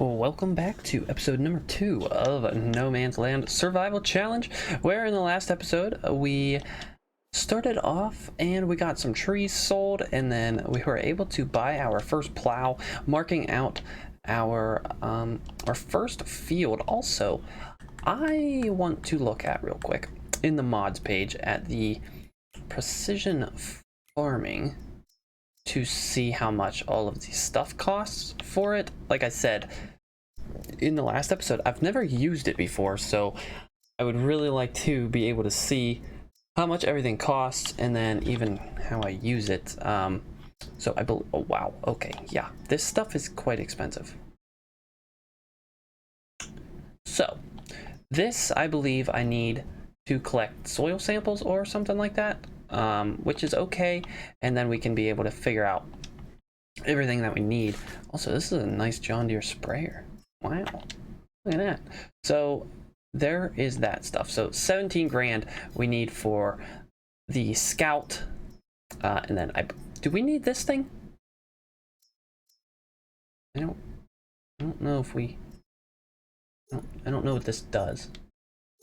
Welcome back to episode number 2 of No Man's Land Survival Challenge, where in the last episode we started off and we got some trees sold, and then we were able to buy our first plow, marking out our first field. Also, I want to look at real quick in the mods page at the precision farming to see how much all of the stuff costs for it. Like I said in the last episode, I've never used it before, so I would really like to be able to see how much everything costs and then even how I use it. So I believe, oh wow, okay, yeah, this stuff is quite expensive. So this, I believe I need to collect soil samples or something like that, which is okay, and then we can be able to figure out everything that we need. Also, this is a nice John Deere sprayer. Wow, look at that. So there is that stuff. So 17 grand we need for the scout, and then do we need this thing? I don't know if we, I don't know what this does.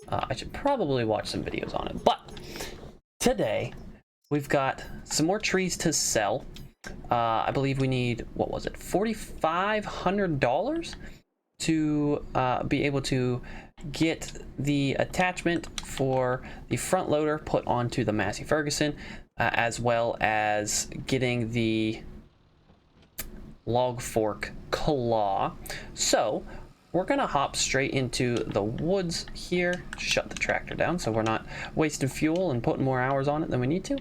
I should probably watch some videos on it, but today we've got some more trees to sell. I believe we need, what was it, $4,500 to be able to get the attachment for the front loader put onto the Massey Ferguson, as well as getting the log fork claw. So we're gonna hop straight into the woods here, shut the tractor down so we're not wasting fuel and putting more hours on it than we need to.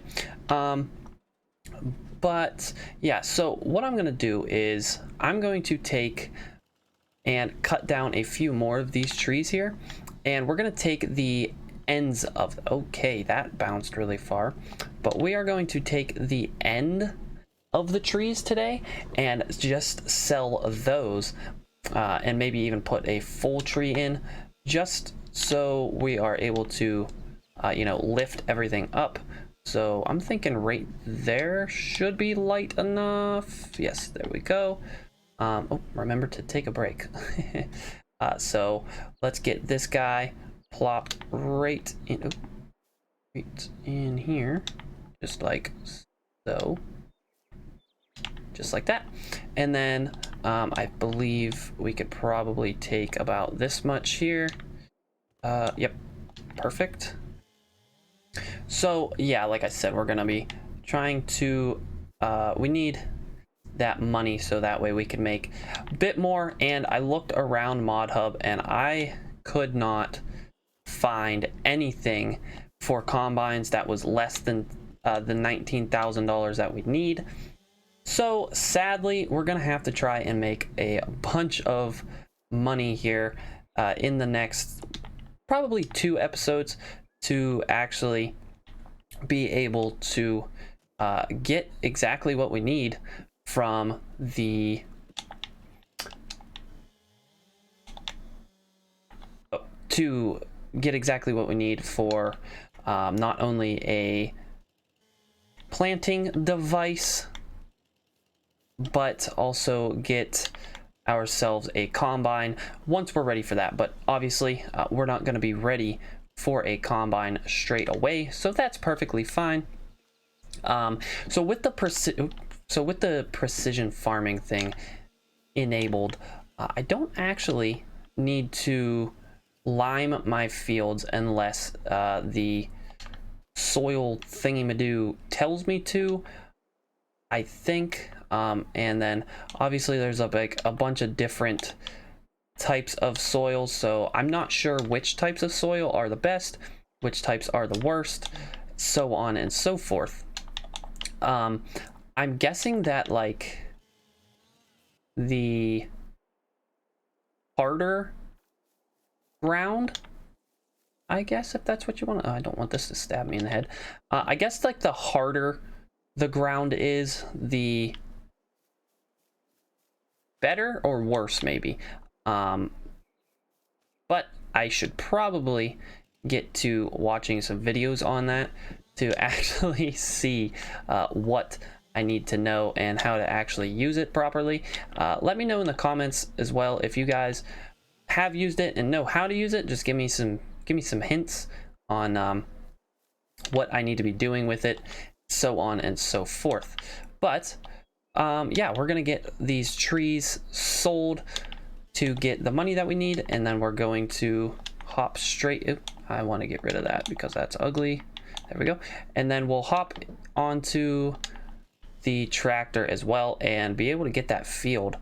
But yeah, so what I'm gonna do is I'm going to take and cut down a few more of these trees here, and we're gonna take the ends of, okay, that bounced really far, but we are going to take the end of the trees today and just sell those, and maybe even put a full tree in, just so we are able to lift everything up. So I'm thinking right there should be light enough. Yes, there we go. Oh, remember to take a break. So let's get this guy plopped right in here, just like so, just like that. And then I believe we could probably take about this much here. Yep, perfect. So yeah, like I said, we're gonna be trying to we need that money so that way we can make a bit more. And I looked around Mod Hub and I could not find anything for combines that was less than the $19,000 that we need. So sadly, we're gonna have to try and make a bunch of money here in the next probably 2 episodes to actually be able to get exactly what we need from the to get exactly what we need for not only a planting device, but also get ourselves a combine once we're ready for that. But obviously we're not going to be ready for a combine straight away, so that's perfectly fine. So with the precision farming thing enabled, I don't actually need to lime my fields unless the soil thingy-madoo tells me to, I think. And then obviously there's a bunch of different types of soils, so I'm not sure which types of soil are the best, which types are the worst, so on and so forth. I'm guessing that like the harder ground, I guess, if that's what you want. I don't want this to stab me in the head. I guess like the harder the ground is, the better or worse maybe. But I should probably get to watching some videos on that to actually see what I need to know and how to actually use it properly. Let me know in the comments as well if you guys have used it and know how to use it. Just give me some hints on what I need to be doing with it, so on and so forth. But yeah, we're gonna get these trees sold to get the money that we need, and then we're going to hop straight. Oop, I want to get rid of that because that's ugly. There we go. And then we'll hop onto the tractor as well and be able to get that field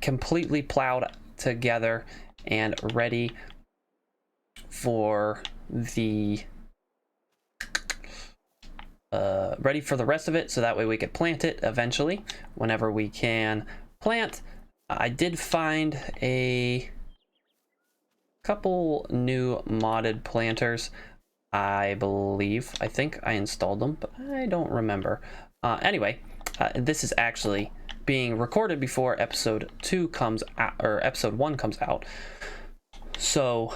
completely plowed together and ready for the rest of it, so that way we could plant it eventually whenever we can plant. I did find a couple new modded planters. I think I installed them, but I don't remember. Anyway, this is actually being recorded before episode 2 comes out, or episode 1 comes out. So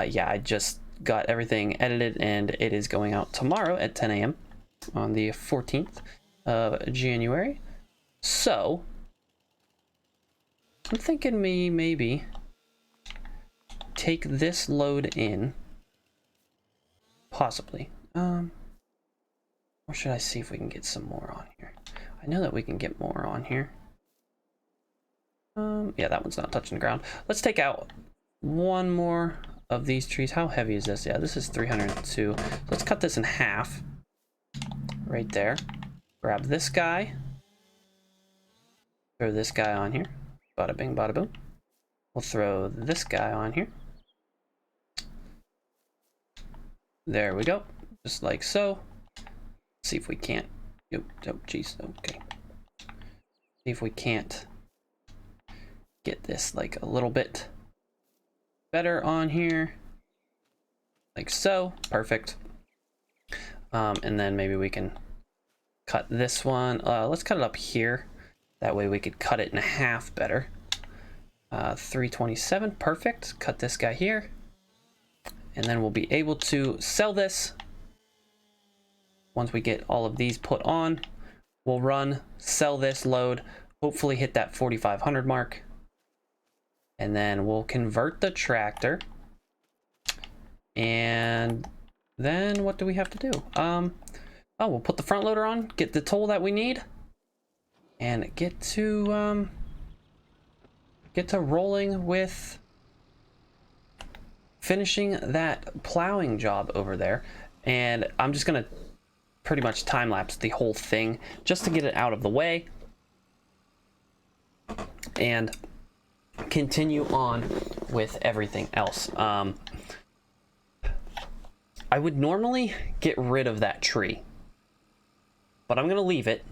yeah, I just got everything edited and it is going out tomorrow at 10 a.m. on the 14th of January. So I'm thinking maybe take this load in, possibly. Or should I see if we can get some more on here? I know that we can get more on here. Yeah, that one's not touching the ground. Let's take out one more of these trees. How heavy is this? Yeah, this is 302. Let's cut this in half right there. Grab this guy. Throw this guy on here. Bada bing, bada boom. We'll throw this guy on here. There we go. Just like so. See if we can't. Oh, jeez. Okay. See if we can't get this like a little bit better on here. Like so. Perfect. And then maybe we can cut this one. Let's cut it up here. That way we could cut it in half better. 327. Perfect. Cut this guy here. And then we'll be able to sell this. Once we get all of these put on, we'll run, sell this load, hopefully hit that 4,500 mark. And then we'll convert the tractor. And then what do we have to do? Oh, we'll put the front loader on, get the toll that we need, and get to rolling with finishing that plowing job over there. And I'm just gonna pretty much time lapse the whole thing just to get it out of the way and continue on with everything else. I would normally get rid of that tree, but I'm gonna leave it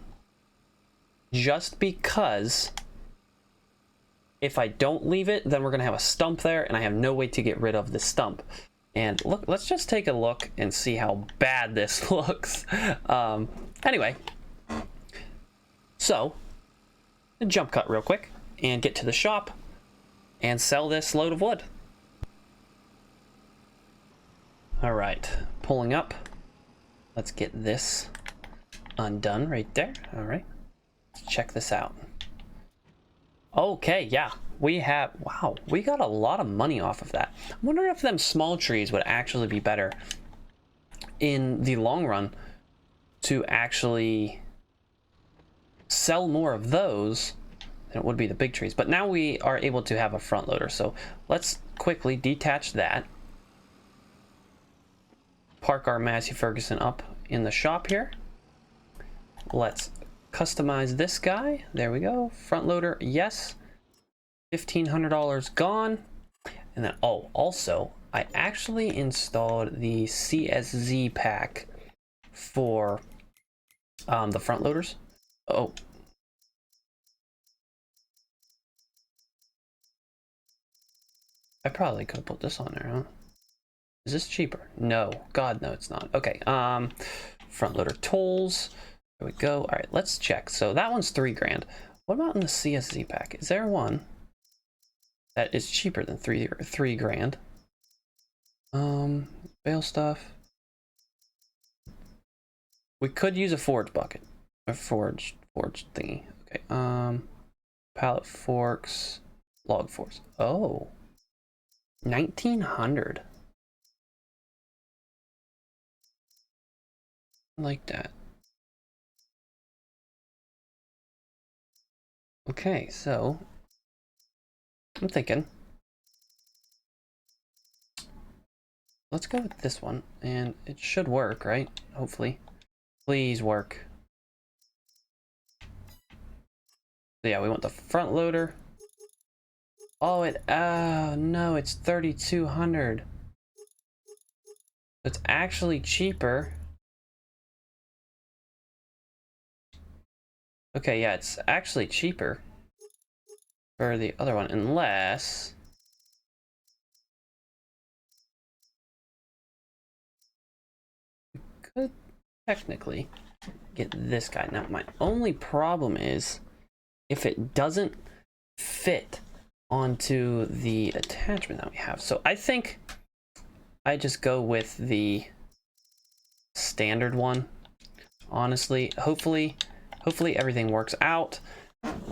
just because if I don't leave it, then we're gonna have a stump there and I have no way to get rid of the stump. And look, let's just take a look and see how bad this looks. Anyway, so jump cut real quick and get to the shop and sell this load of wood. All right, pulling up. Let's get this undone right there. All right, let's check this out. Okay, yeah, we have, wow, we got a lot of money off of that. I wonder if them small trees would actually be better in the long run to actually sell more of those than it would be the big trees. But now we are able to have a front loader, so let's quickly detach that. Park our Massey Ferguson up in the shop here. Let's customize this guy. There we go. Front loader, yes. $1,500 gone. And then, oh, also, I actually installed the CSZ pack for the front loaders. Oh. I probably could have put this on there, huh? Is this cheaper? No. God, no, it's not. Okay. Front loader tolls. There we go. All right, let's check. So that one's $3,000. What about in the CSZ pack? Is there one that is cheaper than $3,000? Bale stuff. We could use a forge bucket. A forge thingy. Okay. Pallet forks, log forks. Oh. 1900. I like that. Okay, so I'm thinking let's go with this one, and it should work, right? Hopefully. Please work. So yeah, we want the front loader. Oh, no, it's 3,200. It's actually cheaper. Okay, yeah, it's actually cheaper for the other one, unless we could technically get this guy. Now, my only problem is if it doesn't fit onto the attachment that we have. So I think I just go with the standard one. Honestly, hopefully everything works out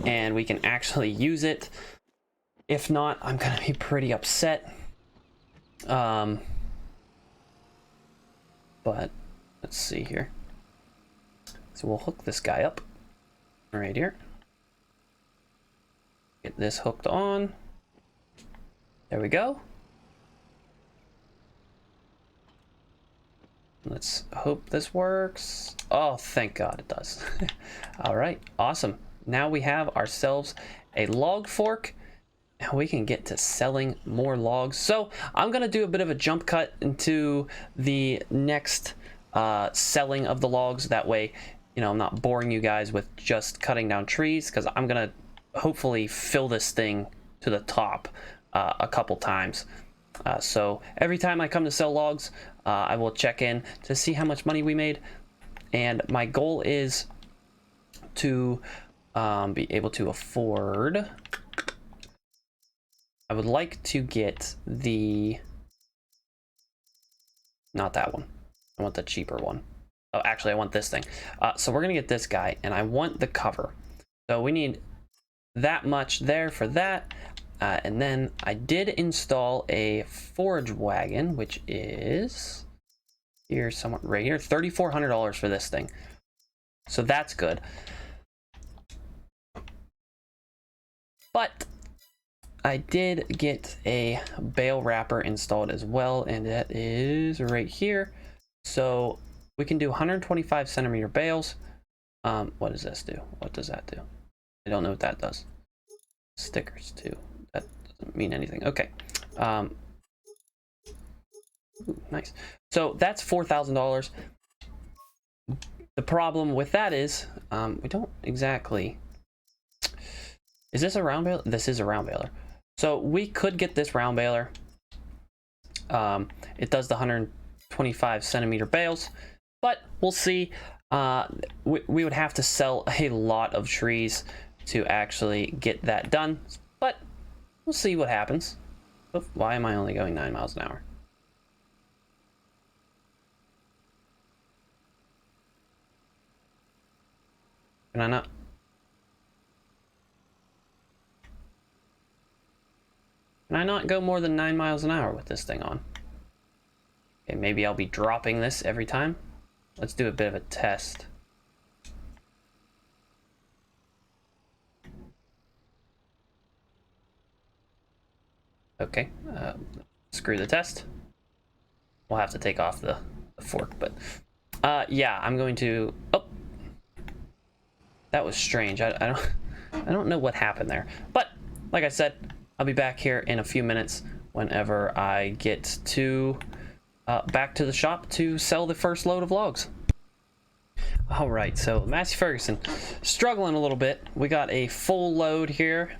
and we can actually use it. If not, I'm gonna be pretty upset. But let's see here. So we'll hook this guy up right here. Get this hooked on. There we go. Let's hope this works. Oh, thank God it does. All right, awesome. Now we have ourselves a log fork and we can get to selling more logs. So I'm gonna do a bit of a jump cut into the next selling of the logs. That way, you know, I'm not boring you guys with just cutting down trees, because I'm gonna hopefully fill this thing to the top a couple times. So every time I come to sell logs, I will check in to see how much money we made. And my goal is to be able to afford... I would like to get the... Not that one. I want the cheaper one. Oh, actually, I want this thing. So we're going to get this guy, and I want the cover. So we need that much there for that. And then I did install a forage wagon, which is here somewhere right here, $3,400 for this thing. So that's good. But I did get a bale wrapper installed as well, and that is right here. So we can do 125 centimeter bales. What does this do? What does that do? I don't know what that does. Stickers too. That doesn't mean anything. Okay. Ooh, nice. So that's $4,000. The problem with that is we don't exactly... Is this a round baler? This is a round baler. So we could get this round baler. It does the 125 centimeter bales, but we'll see. We would have to sell a lot of trees to actually get that done, but we'll see what happens. Oh, why am I only going 9 miles an hour? Can I not? Can I not go more than 9 miles an hour with this thing on? Okay, maybe I'll be dropping this every time. Let's do a bit of a test. Okay, screw the test. We'll have to take off the fork, but yeah, I'm going to... Oh, that was strange. I don't know what happened there, but like I said, I'll be back here in a few minutes whenever I get to back to the shop to sell the first load of logs. All right, so Massey Ferguson struggling a little bit. We got a full load here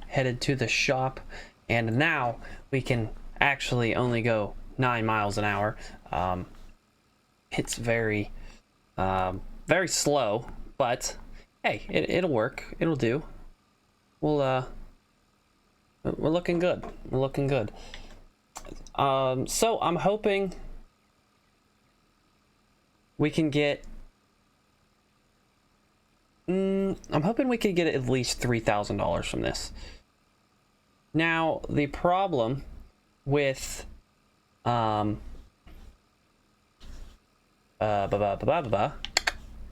headed to the shop, and now we can actually only go 9 miles an hour. It's very very slow, but hey, it'll work. It'll do. We're looking good. We're looking good. So I'm hoping we can get I'm hoping we could get at least $3,000 from this. Now, the problem with hold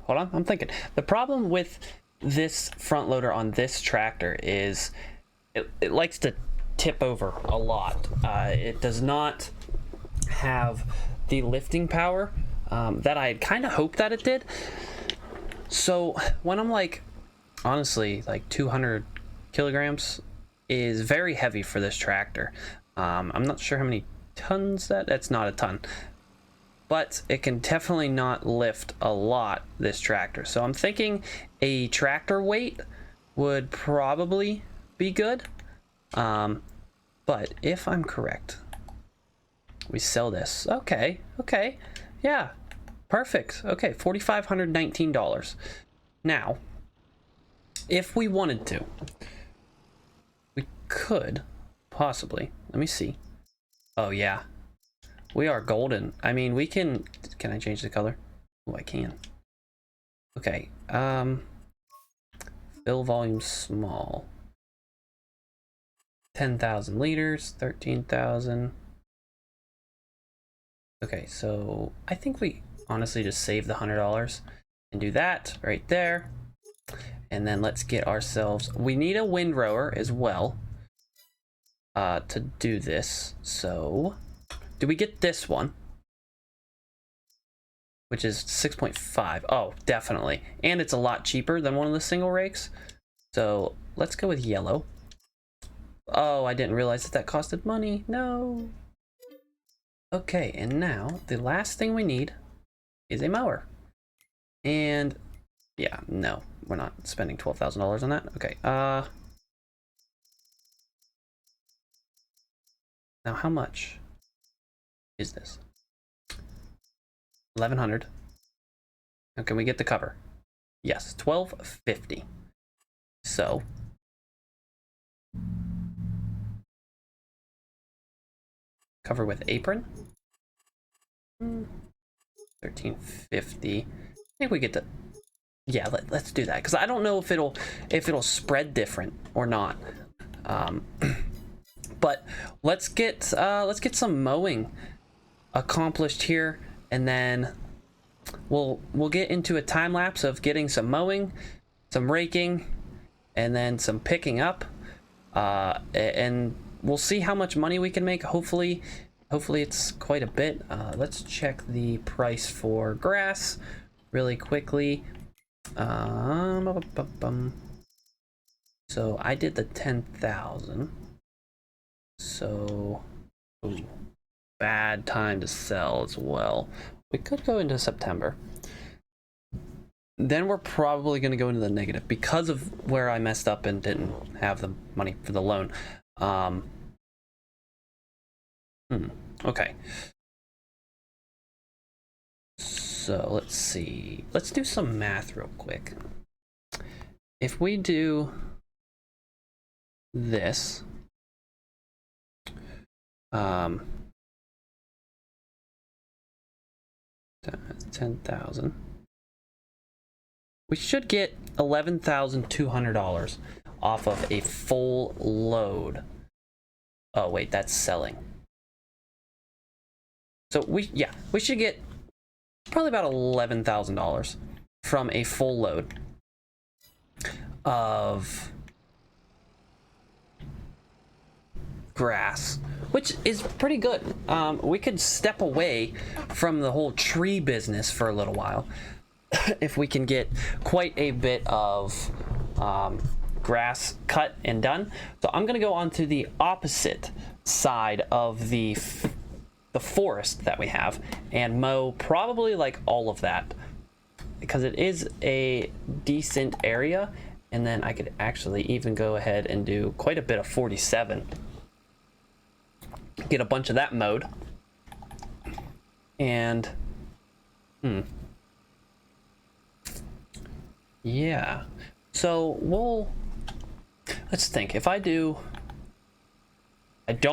on, I'm thinking. The problem with this front loader on this tractor is it likes to tip over a lot. It does not have the lifting power that I had kind of hoped that it did. So when I'm like, honestly, like 200 kilograms is very heavy for this tractor. I'm not sure how many tons that's not a ton, but it can definitely not lift a lot, this tractor. So I'm thinking a tractor weight would probably be good. But if I'm correct, we sell this. Okay, yeah, perfect. Okay, $4,519. Now, if we wanted to, we could possibly, let me see. Oh yeah, we are golden. I mean, we can I change the color? Oh, I can. Okay, fill volume small. 10,000 liters, 13,000. Okay, so I think we honestly just save the $100 and do that right there. And then let's get ourselves, we need a windrower as well to do this. So do we get this one, which is 6.5? Oh, definitely. And it's a lot cheaper than one of the single rakes. So let's go with yellow. Oh, I didn't realize that costed money. No. Okay, and now the last thing we need is a mower. And yeah, no, we're not spending $12,000 on that. Okay, now how much is this? 1,100. Now can we get the cover? Yes, $1,250. So cover with apron. $1,350. I think we get to, yeah, let's do that, because I don't know if it'll spread different or not. But let's get some mowing accomplished here, and then we'll get into a time lapse of getting some mowing, some raking, and then some picking up, and we'll see how much money we can make. Hopefully it's quite a bit. Let's check the price for grass really quickly. So I did the 10,000. So, ooh, bad time to sell as well. We could go into September. Then we're probably going to go into the negative because of where I messed up and didn't have the money for the loan. Okay. So let's see. Let's do some math real quick. If we do this, 10,000. We should get $11,200 off of a full load. Oh wait, that's selling. So we should get probably about $11,000 from a full load of grass, which is pretty good. We could step away from the whole tree business for a little while if we can get quite a bit of grass cut and done. So I'm gonna go on to the opposite side of the forest that we have and mow probably like all of that, because it is a decent area. And then I could actually even go ahead and do quite a bit of 47. Get a bunch of that mowed. And yeah, so let's think. If I don't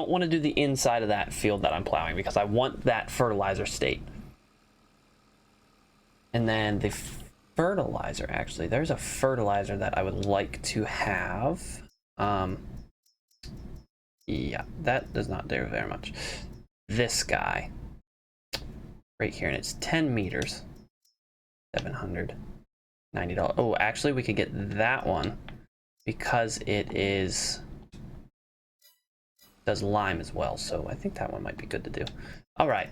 want to do the inside of that field that I'm plowing because I want that fertilizer state. And then fertilizer, actually. There's a fertilizer that I would like to have. Yeah, that does not do very much. This guy right here, and it's 10 meters. $790. Oh, actually, we could get that one because it does lime as well. So I think that one might be good to do. All right.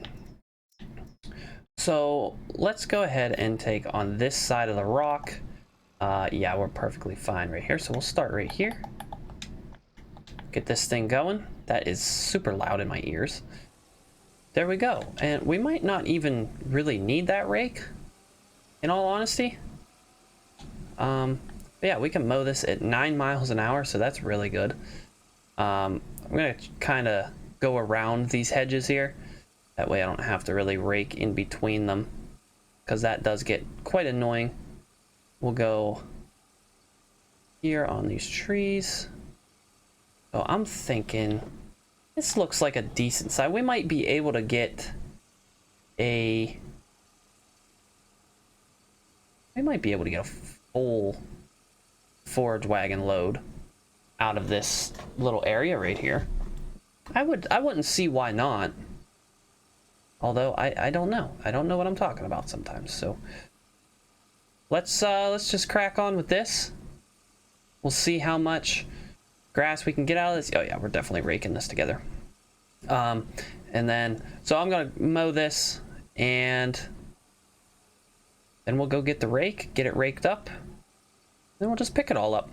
So let's go ahead and take on this side of the rock. Yeah, we're perfectly fine right here. So we'll start right here. Get this thing going. That is super loud in my ears. There we go. And we might not even really need that rake, in all honesty. But yeah, we can mow this at 9 miles an hour, so that's really good. I'm gonna kind of go around these hedges here. That way I don't have to really rake in between them, because that does get quite annoying. We'll go here on these trees. So I'm thinking this looks like a decent size. We might be able to get a full forage wagon load out of this little area right here. I wouldn't see why not. Although I don't know. I don't know what I'm talking about sometimes. So let's just crack on with this. We'll see how much grass we can get out of this. Oh yeah, we're definitely raking this together. And then, so I'm gonna mow this, and then we'll go get the rake, get it raked up, then we'll just pick it all up.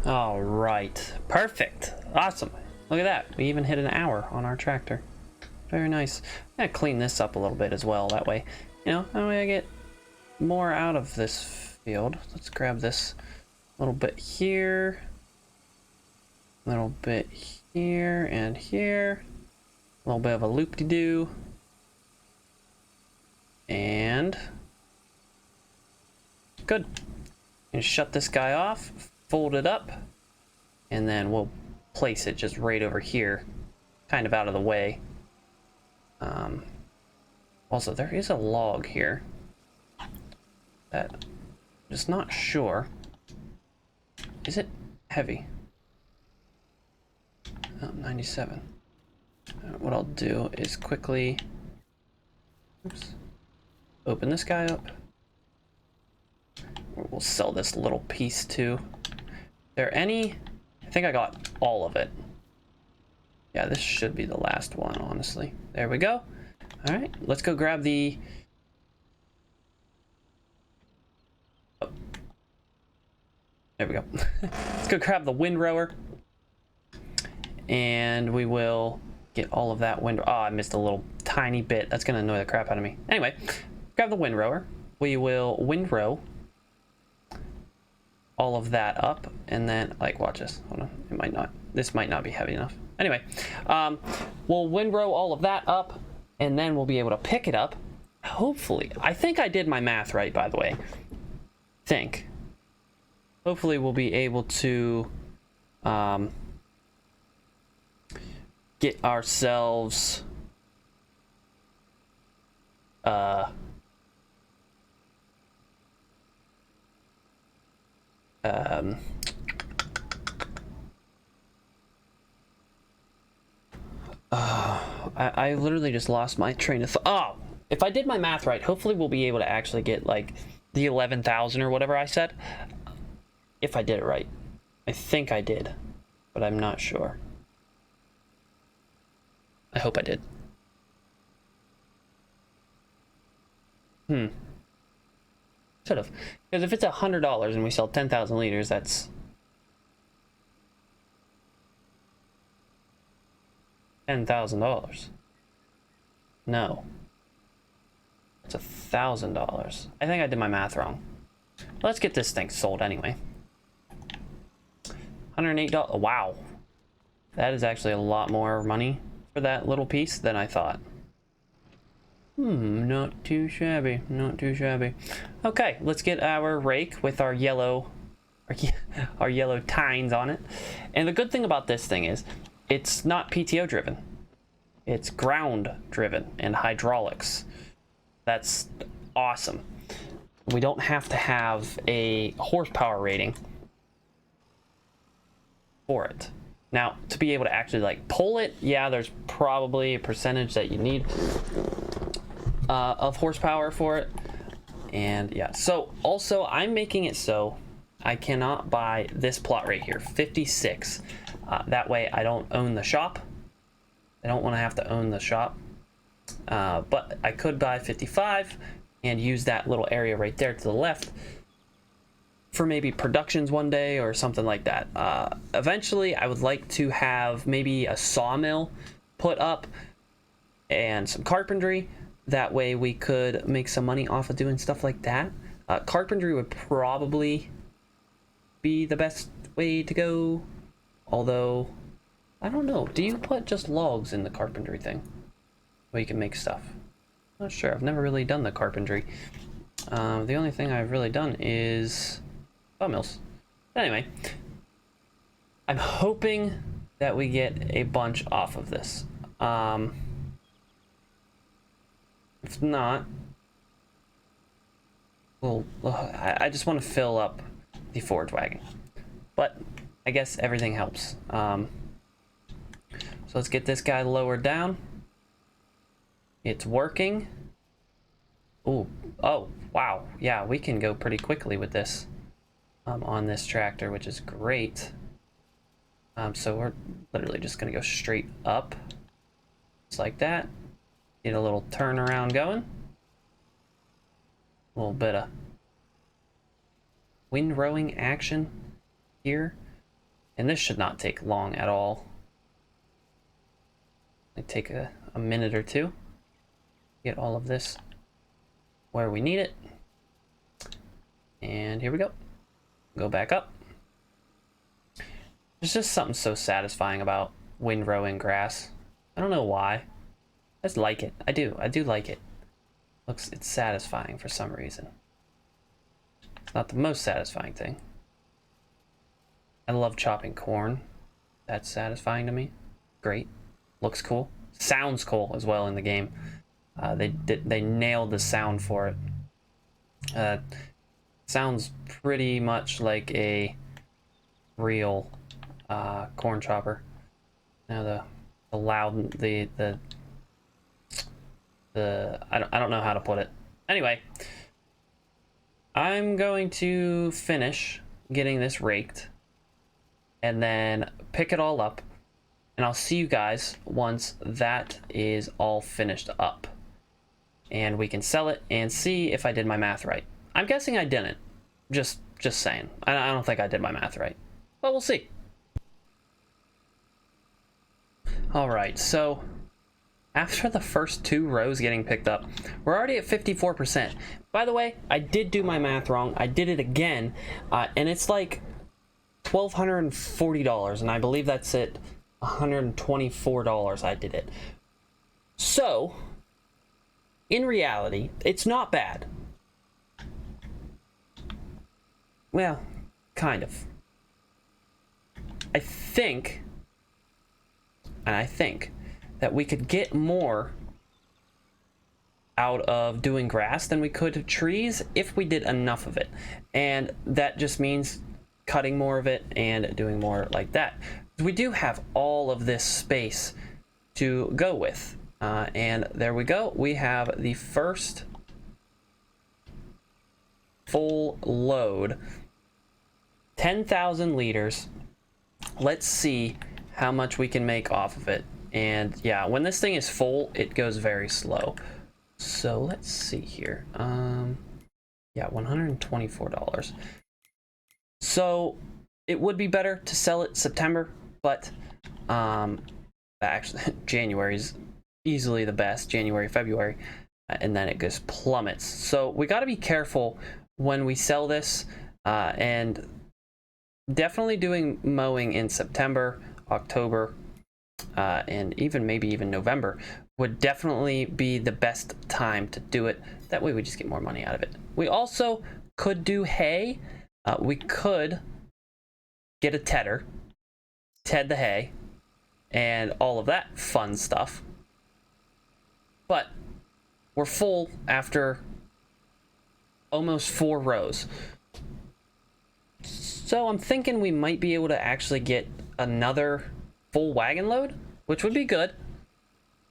All right, perfect, awesome. Look at that, we even hit an hour on our tractor. Very nice. I'm gonna clean this up a little bit as well. That way, that way I get more out of this field. Let's grab this little bit here, little bit here and here, a little bit of a loop-de-doo, and good. And shut this guy off, fold it up, and then we'll place it just right over here, kind of out of the way. Also, there is a log here that I'm just not sure. Is it heavy? Oh, 97. What I'll do is quickly open this guy up. We'll sell this little piece too. There any? I think I got all of it. Yeah, this should be the last one, honestly. There we go. All right, let's go grab the... Oh. There we go. Let's go grab the windrower. And we will get all of that wind... Oh, I missed a little tiny bit. That's going to annoy the crap out of me. Anyway, grab the windrower. We will windrow all of that up, and then, like, watch this. Hold on, it might not. This might not be heavy enough. Anyway, we'll windrow all of that up, and then we'll be able to pick it up. Hopefully, I think I did my math right, by the way. Hopefully we'll be able to get ourselves I literally just lost my train of thought. Oh, if I did my math right, hopefully we'll be able to actually get like the 11,000 or whatever I said. If I did it right. I think I did, but I'm not sure. I hope I did. Should have. Because if it's $100 and we sell 10,000 liters, that's $10,000. No. It's $1,000. I think I did my math wrong. Let's get this thing sold anyway. $108. Wow. That is actually a lot more money for that little piece than I thought. Not too shabby. Not too shabby. Okay, let's get our rake with our yellow tines on it. And the good thing about this thing is it's not PTO driven. It's ground driven and hydraulics. That's awesome. We don't have to have a horsepower rating for it. Now, to be able to actually like pull it, yeah, there's probably a percentage that you need of horsepower for it. And yeah, so also I'm making it so I cannot buy this plot right here, 56. That way I don't own the shop. I don't want to have to own the shop. But I could buy 55 and use that little area right there to the left for maybe productions one day or something like that. Eventually, I would like to have maybe a sawmill put up and some carpentry. That way we could make some money off of doing stuff like that. Carpentry would probably be the best way to go. Although, I don't know. Do you put just logs in the carpentry thing? Where you can make stuff? Not sure. I've never really done the carpentry. The only thing I've really done is sawmills. But anyway, I'm hoping that we get a bunch off of this. If not, well, I just want to fill up the forage wagon. But I guess everything helps. So let's get this guy lowered down. It's working. Ooh, oh, wow. Yeah, we can go pretty quickly with this on this tractor, which is great. So we're literally just going to go straight up. Just like that. Get a little turnaround going. A little bit of windrowing action here. And this should not take long at all. It take a minute or two. Get all of this where we need it. And here we go. Go back up. There's just something so satisfying about windrowing grass. I don't know why. I just like it. I do like it. It's satisfying for some reason. It's not the most satisfying thing. I love chopping corn. That's satisfying to me. Great. Looks cool. Sounds cool as well in the game. They nailed the sound for it. Sounds pretty much like a real corn chopper. Now the loud the I don't know how to put it. Anyway, I'm going to finish getting this raked and then pick it all up, and I'll see you guys once that is all finished up and we can sell it and see if I did my math right. I'm guessing I didn't. Just saying. I don't think I did my math right, but we'll see. All right, so after the first 2 rows getting picked up, we're already at 54%. By the way, I did do my math wrong. I did it again, and it's like $1,240, and I believe that's it. $124 I did it. So, in reality, it's not bad. Well, kind of. I think that we could get more out of doing grass than we could trees if we did enough of it. And that just means cutting more of it and doing more like that. We do have all of this space to go with. And there we go. We have the first full load. 10,000 liters. Let's see how much we can make off of it. And yeah, when this thing is full, it goes very slow. So let's see here. Yeah, $124. So it would be better to sell it September, but actually January is easily the best. January, February, and then it just plummets. So we got to be careful when we sell this, and definitely doing mowing in September, October, and maybe even November would definitely be the best time to do it. That way we just get more money out of it. We also could do hay. We could get a tedder, ted the hay, and all of that fun stuff. But we're full after almost 4 rows. So I'm thinking we might be able to actually get another full wagon load, which would be good.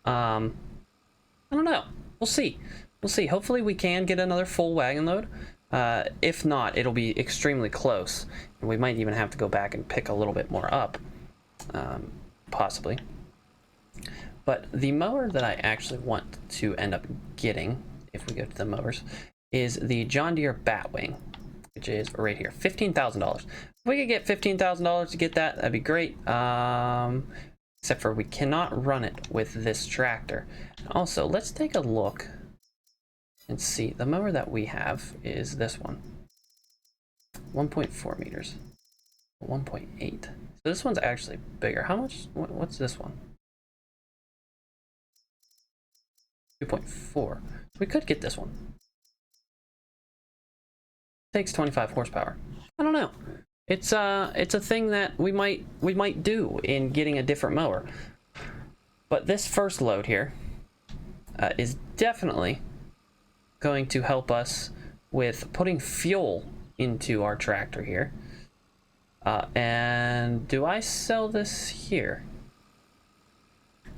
I don't know. We'll see. We'll see. Hopefully we can get another full wagon load. If not, it'll be extremely close. And we might even have to go back and pick a little bit more up. Possibly. But the mower that I actually want to end up getting, if we go to the mowers, is the John Deere Batwing, which is right here, $15,000. If we could get $15,000 to get that, that'd be great. Except for we cannot run it with this tractor. Also, let's take a look and see. The mower that we have is this one. 1.4 meters. 1.8. So this one's actually bigger. How much? What's this one? 2.4. We could get this one. Takes 25 horsepower. I don't know. It's a thing that we might do in getting a different mower. But this first load here is definitely going to help us with putting fuel into our tractor here. And do I sell this here?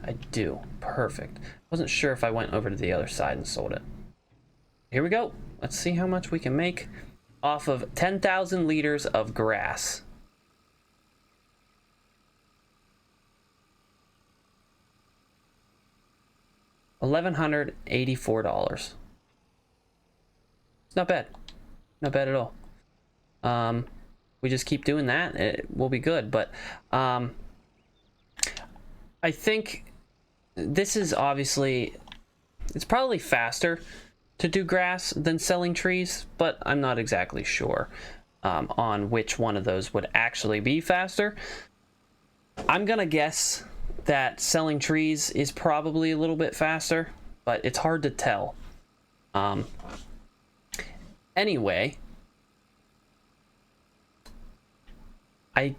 I do. Perfect. Wasn't sure if I went over to the other side and sold it. Here we go. Let's see how much we can make off of 10,000 liters of grass. $1,184. It's not bad. Not bad at all. We just keep doing that, it will be good. But I think this is obviously, it's probably faster to do grass than selling trees, but I'm not exactly sure on which one of those would actually be faster. I'm gonna guess that selling trees is probably a little bit faster, but it's hard to tell. Anyway, I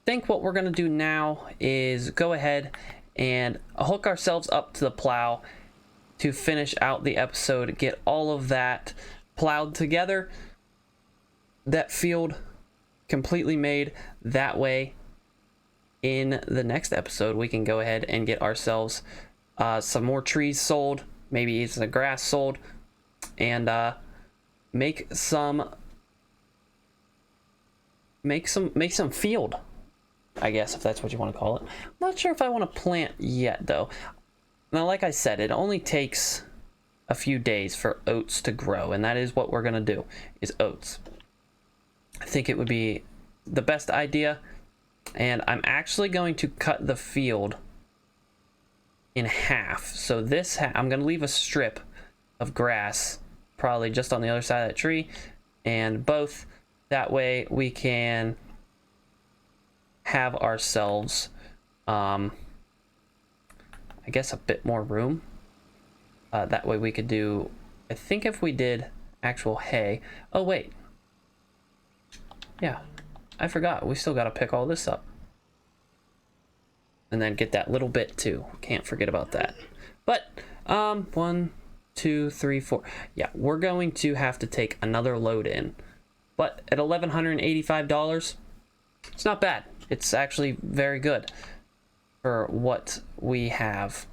think what we're gonna do now is go ahead and hook ourselves up to the plow to finish out the episode, get all of that plowed together, that field completely made. That way, in the next episode, we can go ahead and get ourselves some more trees sold, maybe even some grass sold, and make some field, I guess, if that's what you want to call it. I'm not sure if I want to plant yet, though. Now, like I said, it only takes a few days for oats to grow, and that is what we're going to do, is oats. I think it would be the best idea, and I'm actually going to cut the field in half. So this, I'm going to leave a strip of grass probably just on the other side of that tree, and both. That way we can have ourselves, I guess, a bit more room. That way we could do, I think if we did actual hay. Oh, wait. Yeah, I forgot. We still got to pick all this up. And then get that little bit too. Can't forget about that. But, 1, 2, 3, 4. Yeah, we're going to have to take another load in. But at $1,185, it's not bad. It's actually very good for what we have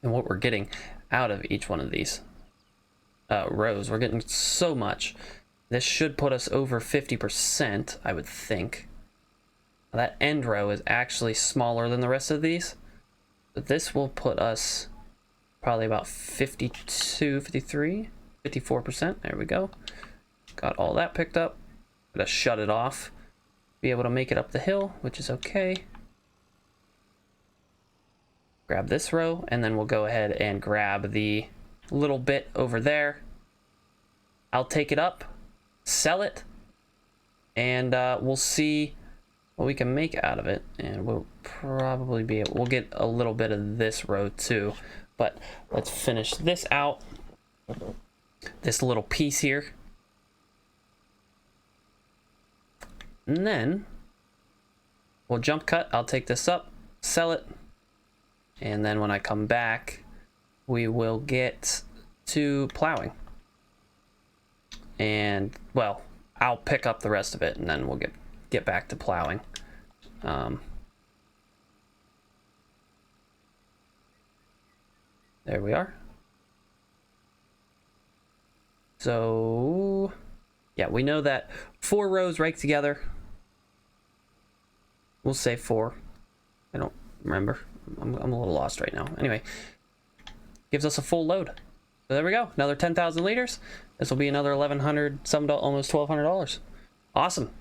and what we're getting out of each one of these rows. We're getting so much. This should put us over 50%, I would think. That end row is actually smaller than the rest of these. But this will put us probably about 52, 53, 54%. There we go. Got all that picked up. Gotta shut it off. Be able to make it up the hill, which is okay. Grab this row, and then we'll go ahead and grab the little bit over there. I'll take it up, sell it, and we'll see what we can make out of it. And we'll probably be able, we'll get a little bit of this row too. But let's finish this out. This little piece here. And then we'll jump cut. I'll take this up, sell it. And then when I come back, we will get to plowing. And, well, I'll pick up the rest of it, and then we'll get back to plowing. There we are. So, yeah, we know that 4 rows raked together. We'll say 4. I don't remember. I'm a little lost right now. Anyway, gives us a full load. So there we go. Another 10,000 liters. This will be another $1,100, some almost $1,200. Awesome.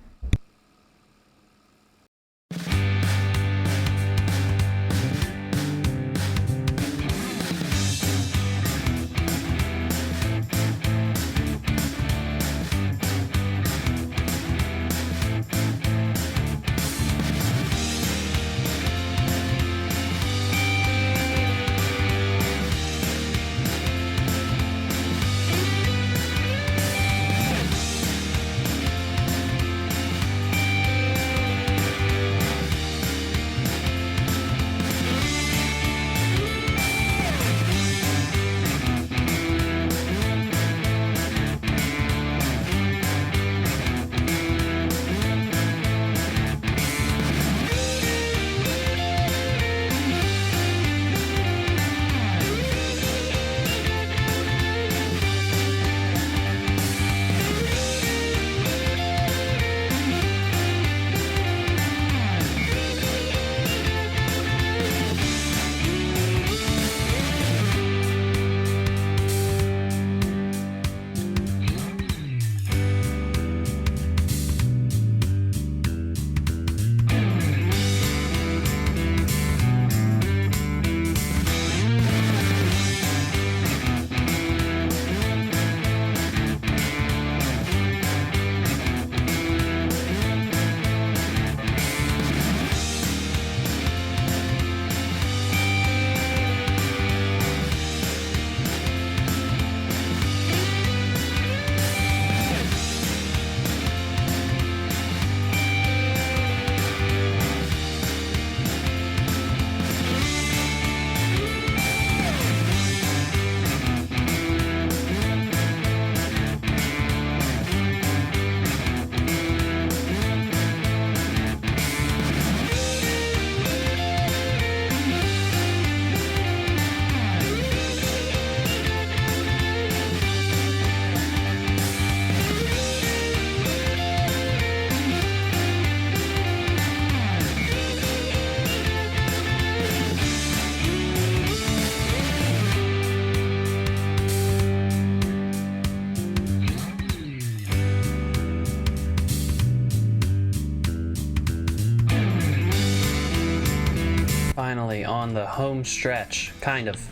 on the home stretch, kind of.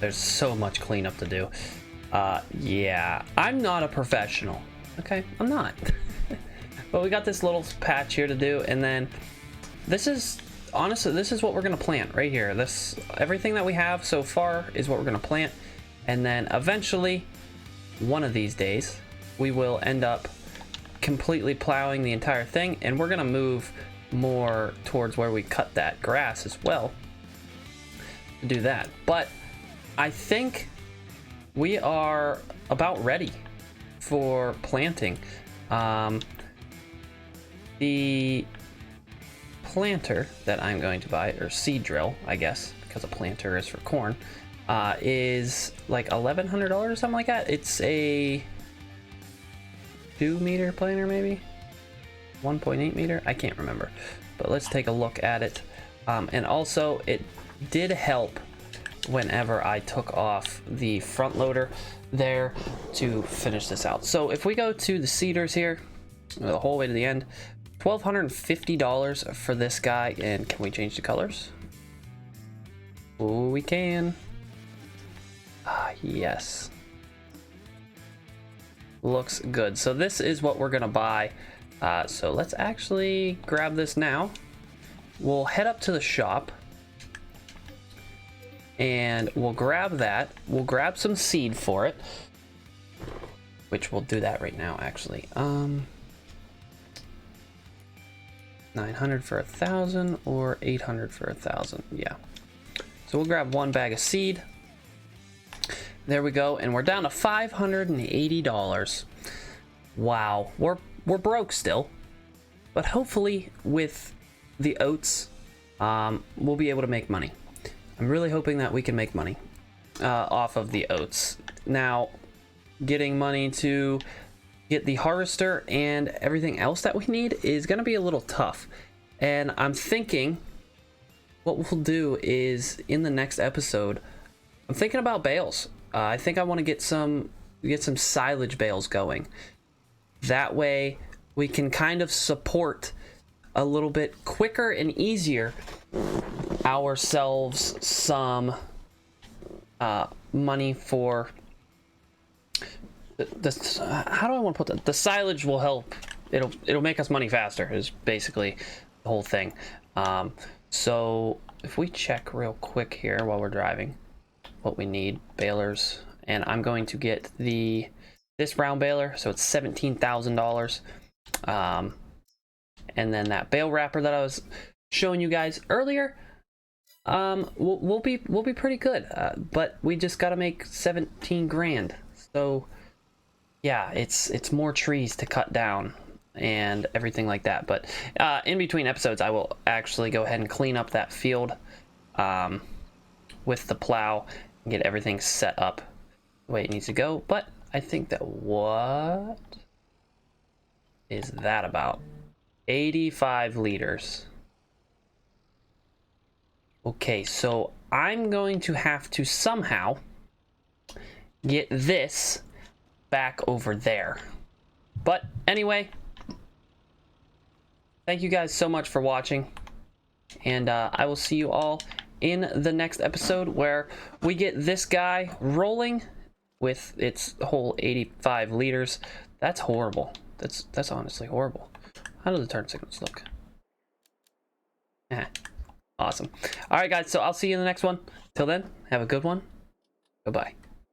There's so much cleanup to do. Yeah, I'm not a professional. Okay, I'm not. But we got this little patch here to do, and then this is, honestly, this is what we're gonna plant right here. Everything that we have so far is what we're gonna plant, and then eventually, one of these days, we will end up completely plowing the entire thing, and we're gonna move more towards where we cut that grass as well to do that. But I think we are about ready for planting. The planter that I'm going to buy, or seed drill, I guess, because a planter is for corn, is like $1,100 or something like that. It's a 2-meter planter, maybe 1.8 meter. I can't remember, but let's take a look at it. And also, it did help whenever I took off the front loader there to finish this out. So if we go to the seeders here, the whole way to the end, $1,250 for this guy. And can we change the colors? Oh, we can. Yes. Looks good. So this is what we're gonna buy. So let's actually grab this now. We'll head up to the shop and we'll grab that. We'll grab some seed for it, which we'll do that right now, actually. 900 for 1,000 or 800 for 1,000. Yeah. So we'll grab one bag of seed. There we go, and we're down to $580. Wow, we're broke still, but hopefully with the oats, we'll be able to make money. I'm really hoping that we can make money off of the oats. Now, getting money to get the harvester and everything else that we need is going to be a little tough. And I'm thinking what we'll do is in the next episode, I'm thinking about bales. I think I want to get some silage bales going. That way we can kind of support a little bit quicker and easier ourselves some money for how do I want to put that? The silage will help. It'll make us money faster is basically the whole thing. So if we check real quick here while we're driving what we need, balers, and I'm going to get this round baler, so it's $17,000. And then that bale wrapper that I was showing you guys earlier, we'll be pretty good. But we just got to make 17 grand. So yeah, it's more trees to cut down and everything like that. But in between episodes, I will actually go ahead and clean up that field with the plow and get everything set up the way it needs to go. But I think that, what is that about? 85 liters. Okay, so I'm going to have to somehow get this back over there. But anyway, thank you guys so much for watching, and I will see you all in the next episode where we get this guy rolling with its whole 85 liters. That's horrible. That's honestly horrible. How do the turn signals look? Awesome. All right, guys, so I'll see you in the next one. Till then, have a good one. Goodbye.